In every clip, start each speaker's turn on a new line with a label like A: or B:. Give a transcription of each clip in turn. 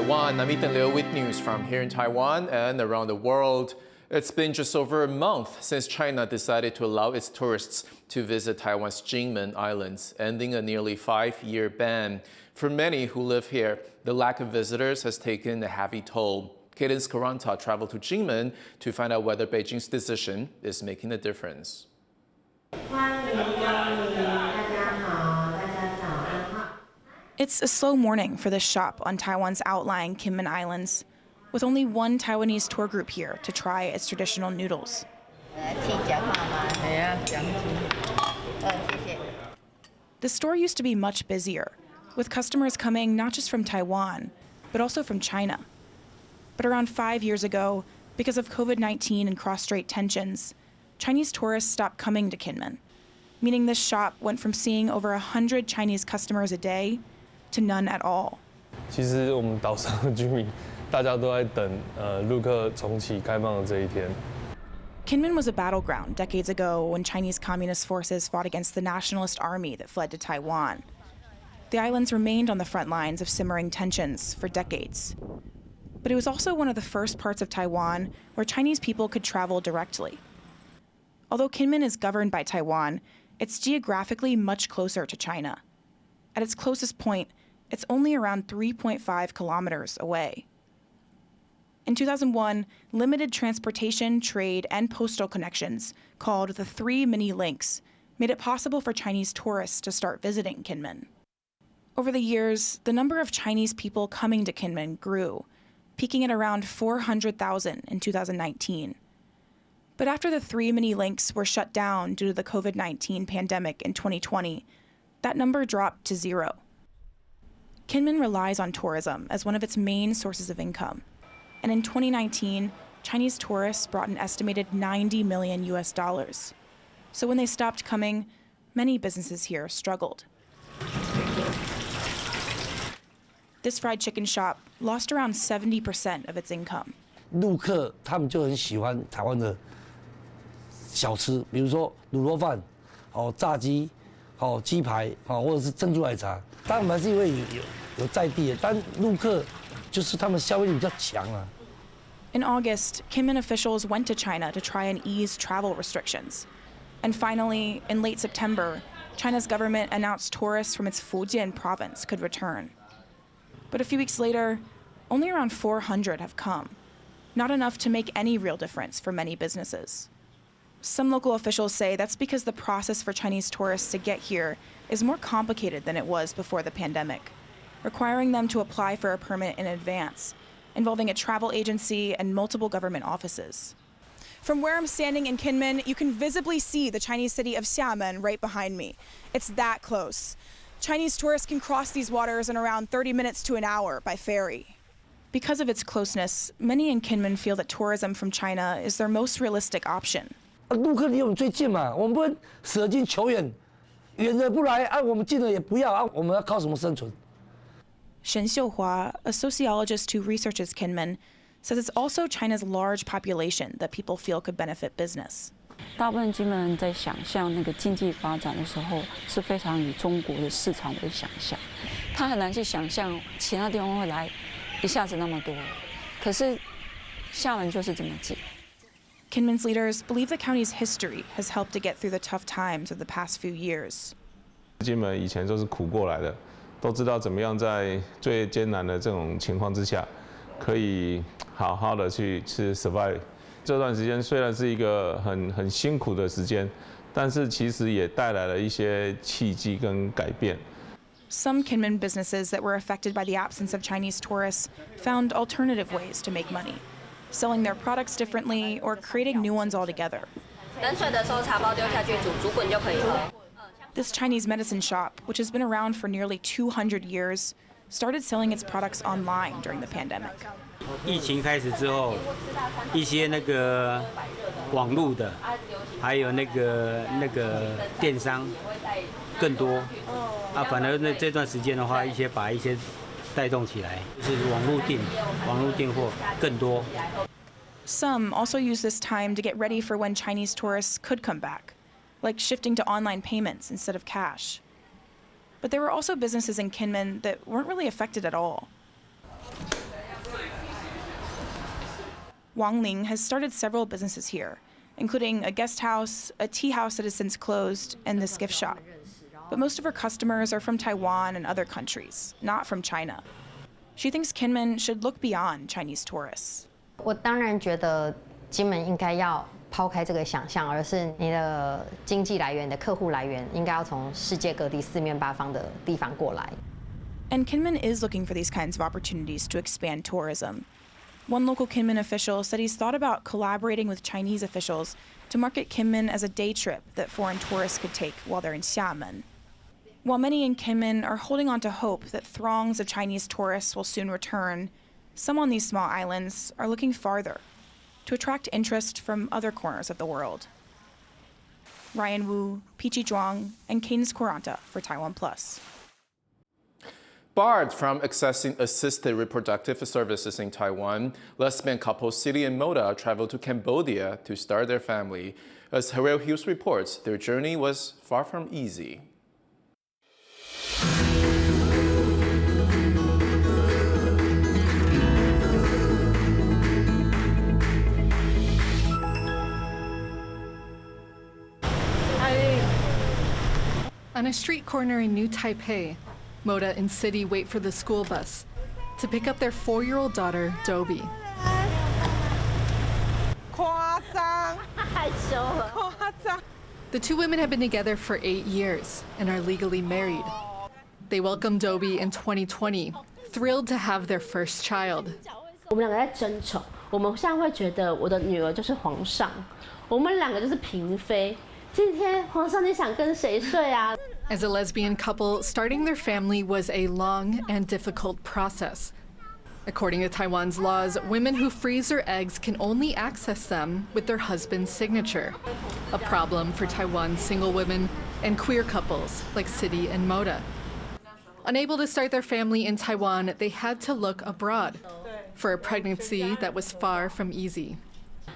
A: Taiwan. I'm Ethan Liu with news from here in Taiwan and around the world. It's been just over a month since China decided to allow its tourists to visit Taiwan's Kinmen Islands, ending a nearly 5-year ban. For many who live here, the lack of visitors has taken a heavy toll. Cadence Karanta traveled to Kinmen to find out whether Beijing's decision is making a difference.
B: It's a slow morning for this shop on Taiwan's outlying Kinmen Islands, with only one Taiwanese tour group here to try its traditional noodles. The store used to be much busier, with customers coming not just from Taiwan, but also from China. But around 5 years ago, because of COVID-19 and cross-strait tensions, Chinese tourists stopped coming to Kinmen, meaning this shop went from seeing over 100 Chinese customers a day to none at all.
C: 其实我们岛上的居民，大家都在等陆客重启开放的这一天。
B: Kinmen was a battleground decades ago when Chinese communist forces fought against the nationalist army that fled to Taiwan. The islands remained on the front lines of simmering tensions for decades. But it was also one of the first parts of Taiwan where Chinese people could travel directly. Although Kinmen is governed by Taiwan, it's geographically much closer to China. At its closest point, it's only around 3.5 kilometers away. In 2001, limited transportation, trade, and postal connections, called the 3 mini links, made it possible for Chinese tourists to start visiting Kinmen. Over the years, the number of Chinese people coming to Kinmen grew, peaking at around 400,000 in 2019. But after the 3 mini links were shut down due to the COVID-19 pandemic in 2020, that number dropped to 0. Kinmen relies on tourism as one of its main sources of income. And in 2019, Chinese tourists brought an estimated $90 million US. So when they stopped coming, many businesses here struggled. This fried chicken shop lost around 70% of its income.
D: 陆客他们就很喜欢台湾的小吃，比如说卤肉饭、炸鸡、鸡排、或者是珍珠奶茶。当然是因为有在地的，但陆客就是他们消费力比较强啊。
B: In August, Kinmen officials went to China to try and ease travel restrictions. And finally, in late September, China's government announced tourists from its Fujian province could return. But a few weeks later, only around 400 have come, not enough to make any real difference for many businesses. Some local officials say that's because the process for Chinese tourists to get here is more complicated than it was before the pandemic, requiring them to apply for a permit in advance, involving a travel agency and multiple government offices. From where I'm standing in Kinmen, you can visibly see the Chinese city of Xiamen right behind me. It's that close. Chinese tourists can cross these waters in around 30 minutes to an hour by ferry. Because of its closeness, many in Kinmen feel that tourism from China is their most realistic option.
D: 陆客离我们最近嘛，我们不能舍近求远，远的不来，我们近的也不要，我们要靠什么生存？
B: Shen Xiuhua, a sociologist who researches Kinmen, says it's also China's large population that people feel could benefit business.
E: 大部分金门人在想象那个经济发展的时候，是非常以中国的市场为想象，他很难去想象其他地方会来一下子那么多。可是厦门就是这么近。
B: Kinmen's leaders believe the county's history has helped to get through the tough times of the past few years.
F: 金门以前都是苦过来的，都知道怎么样在最艰难的这种情况之下，可以好好的去survive。这段时间虽然是一个很辛苦的时间，但是其实也带来了一些契机跟改变。
B: Some Kinmen businesses that were affected by the absence of Chinese tourists found alternative ways to make money, selling their products differently or creating new ones altogether. This Chinese medicine shop, which has been around for nearly 200 years, started selling its products online during the pandemic.
G: 疫情开始之后，一些那个网络的，还有那个电商更多。反而这段时间的话，把一些带动起来，就是网络订货更多。
B: Some also use this time to get ready for when Chinese tourists could come back, like shifting to online payments instead of cash. But there were also businesses in Kinmen that weren't really affected at all. Wang Ling has started several businesses here, including a guest house, a tea house that has since closed, and this gift shop. But most of her customers are from Taiwan and other countries, not from China. She thinks Kinmen should look beyond Chinese tourists.
H: 我当然觉得金门应该要抛开这个想象，而是你的经济来源、你的客户来源应该要从世界各地四面八方的地方过来。
B: And Kinmen is looking for these kinds of opportunities to expand tourism. One local Kinmen official said he's thought about collaborating with Chinese officials to market Kinmen as a day trip that foreign tourists could take while they're in Xiamen. While many in Kinmen are holding on to hope that throngs of Chinese tourists will soon return, some on these small islands are looking farther to attract interest from other corners of the world. Ryan Wu, Pichi Zhuang, and Cadence Quaranta for TaiwanPlus.
A: Barred from accessing assisted reproductive services in Taiwan, lesbian couple City and Moda traveled to Cambodia to start their family. As Harrell Hughes reports, their journey was far from easy.
I: On a street corner in New Taipei, Moda and City wait for the school bus to pick up their 4-year-old daughter, Dobie. The two women have been together for 8 years and are legally married. They welcomed Dobie in 2020, thrilled to have their first child.
J: 我们两个在争宠，我们现在会觉得我的女儿就是皇上，我们两个就是嫔妃。今天皇上你想跟谁睡啊？
I: As a lesbian couple, starting their family was a long and difficult process. According to Taiwan's laws, women who freeze their eggs can only access them with their husband's signature, a problem for Taiwan's single women and queer couples like City and Moda. Unable to start their family in Taiwan, they had to look abroad for a pregnancy that was far from easy.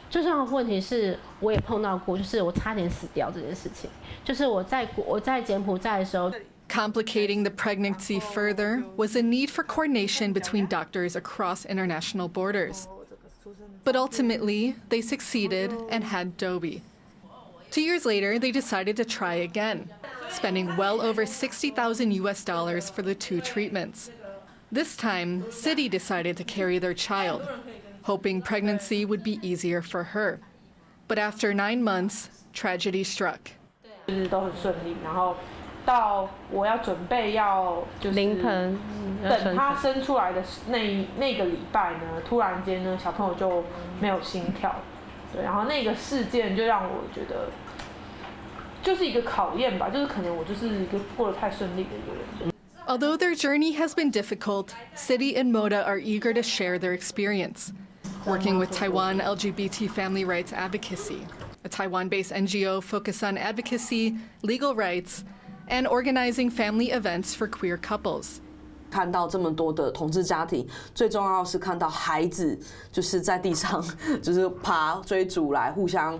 J: 最重要的问题是，我也碰到过，就是我差点死掉这件事情。就是我在柬埔寨的时候。
I: Complicating the pregnancy further was a need for coordination between doctors across international borders. But ultimately, they succeeded and had Dobie. 2 years later, they decided to try again, spending well over $60,000 US for the 2 treatments. This time, City decided to carry their child, hoping pregnancy would be easier for her. But after 9 months, tragedy struck.
K: 都很顺利，然后到我要准备要就是
J: 临盆，
K: 等他生出来的那个礼拜呢，突然间呢，小朋友就没有心跳，对，然后那个事件就让我觉得就是一个考验吧，就是可能我就是一个过得太顺利的一个人。
I: Although their journey has been difficult, City and Moda are eager to share their experience, working with Taiwan LGBT family rights advocacy, a Taiwan-based NGO focused on advocacy, legal rights, and organizing family events for queer couples.
L: 看到这么多的同志家庭，最重要是看到孩子就是在地上就是爬追逐来互相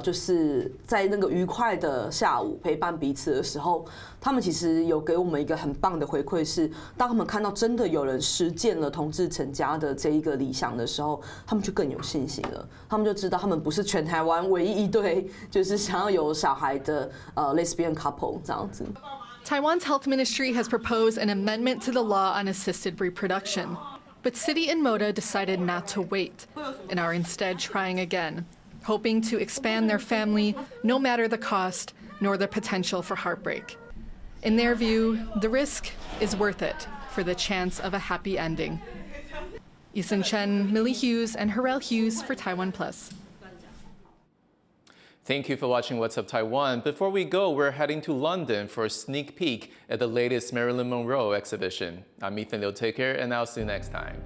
L: 就是在那个愉快的下午陪伴彼此的时候，他们其实有给我们一个很棒的回馈是，当他们看到真的有人实践了同志成家的这一个理想的时候，他们就更有信心了。他们就知道他们不是全台湾唯一一对就是想要有小孩的lesbian couple 这样子。
I: Taiwan's health ministry has proposed an amendment to the law on assisted reproduction, but City and Moda decided not to wait and are instead trying again, hoping to expand their family no matter the cost nor the potential for heartbreak. In their view, the risk is worth it for the chance of a happy ending. Eason Chen, Millie Hughes, and Harrell Hughes for TaiwanPlus.
A: Thank you for watching What's Up Taiwan. Before we go, we're heading to London for a sneak peek at the latest Marilyn Monroe exhibition. I'm Ethan Liu. Take care, and I'll see you next time.